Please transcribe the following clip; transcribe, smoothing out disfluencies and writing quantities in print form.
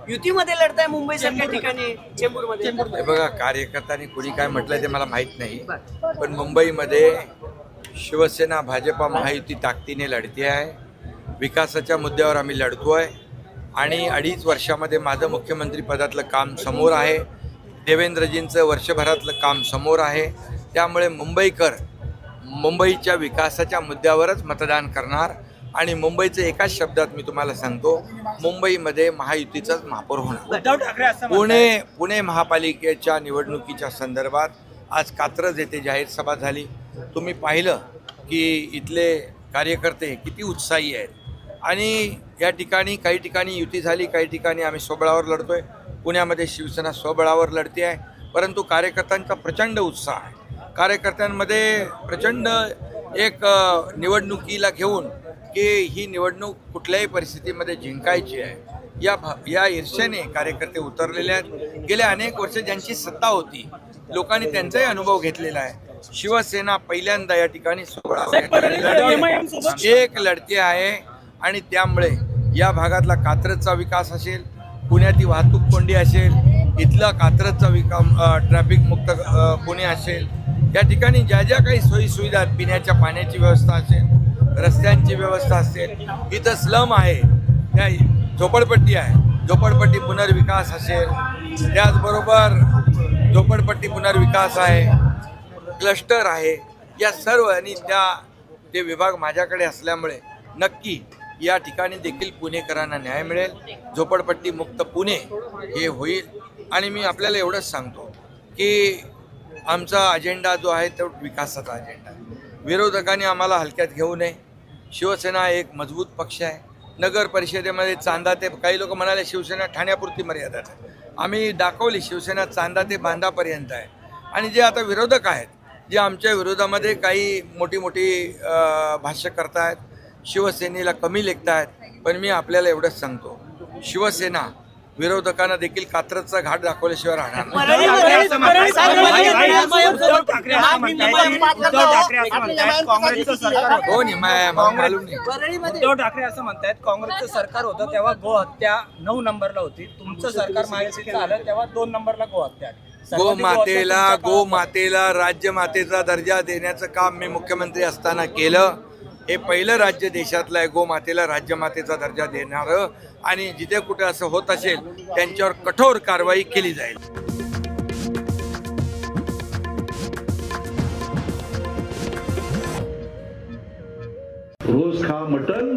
युतीमध्ये लढताय मुंबई सारख्या ठिकाणी, चेंबूरमध्ये. हे बघा, कार्यकर्त्यांनी कुणी काय म्हटलं ते मला माहीत नाही, पण मुंबईमध्ये शिवसेना भाजपा महायुती ताकदीने लढते आहे. विकासाच्या मुद्द्यावर आम्ही लढतोय आणि 2.5 वर्षामध्ये माझं मुख्यमंत्री पदातलं काम समोर आहे, देवेंद्रजींचं वर्षभरातलं काम समोर आहे. त्यामुळे मुंबईकर मुंबईच्या विकासाच्या मुद्द्यावरच मतदान करणार आणि मुंबईचं एकाच शब्दात मी तुम्हाला सांगतो, मुंबईमध्ये महायुतीचाच महापौर होणार. पुणे महापालिकेच्या निवडणुकीच्या संदर्भात आज कात्रज येथे जाहीर सभा झाली. तुम्ही पाहिलं की इथले कार्यकर्ते किती उत्साही आहेत आणि या ठिकाणी काही ठिकाणी युती झाली, काही ठिकाणी आम्ही स्वबळावर लढतोय. पुण्यामध्ये शिवसेना स्वबळावर लढते आहे, परंतु कार्यकर्त्यांचा प्रचंड उत्साह आहे. कार्यकर्त्यांमध्ये प्रचंड एक निवडणुकीला घेऊन की ही निवडणूक कुठल्याही परिस्थितीमध्ये जिंकायची आहे या ईर्ष्येने कार्यकर्ते उतरलेले आहेत. गेल्या अनेक वर्ष ज्यांची सत्ता होती, लोकांनी त्यांचाही अनुभव घेतलेला आहे. शिवसेना पहिल्यांदा या ठिकाणी एक लढती आहे आणि त्यामुळे या भागातला कात्रजचा विकास असेल, पुण्याची वाहतूक कोंडी असेल, इथला कात्रजचा ट्रॅफिक मुक्त पुणे असेल, या ठिकाणी ज्या ज्या काही सोयीसुविधा आहेत, पिण्याच्या पाण्याची व्यवस्था असेल, रस्त्यांची व्यवस्था असेल, इथं स्लम आहे, त्या झोपडपट्टी आहे, झोपडपट्टी पुनर्विकास असेल, त्याचबरोबर झोपडपट्टी पुनर्विकास आहे, क्लस्टर आहे, या सर्व आणि ते विभाग माझ्याकडे असल्यामुळे नक्की या ठिकाणी देखील पुणेकरांना न्याय मिळेल. झोपडपट्टी मुक्त पुणे हे होईल. आणि मी आपल्याला एवढंच सांगतो की आमचा अजेंडा जो आहे तो विकासाचा अजेंडा आहे. विरोधकांनी आम्हाला हलक्यात घेऊ नये. शिवसेना एक मजबूत पक्ष आहे. नगर परिषदेमध्ये चांदा ते, काही लोक म्हणाले शिवसेना ठाण्यापुरती मर्यादित आहे. आम्ही दाखवली शिवसेना चांदा ते बांधापर्यंत आहे. आणि जे आता विरोधक आहेत, जे आमच्या विरोधामध्ये काही मोठी भाष्य करतायत, शिवसेनेला कमी लेखतायत, पण मी आपल्याला एवढंच सांगतो, शिवसेना विरोधकांना देखील कात्रजचा घाट दाखवल्याशिवाय राहणार नाही. उद्धव ठाकरे असं म्हणतायत काँग्रेसचं सरकार होतं तेव्हा गोहत्या 9 नंबरला होती, तुमचं सरकार महायुतीचं आलं तेव्हा 2 नंबरला गोहत्या. गोमातेला राज्यमातेचा दर्जा देण्याचं काम मी मुख्यमंत्री असताना केलं. हे पहिलं राज्य देशातलं आहे गोमातेला राज्यमातेचा दर्जा देणारं, आणि जिथे कुठे असं होत असेल त्यांच्यावर कठोर कारवाई केली जाईल. रोज खा मटन,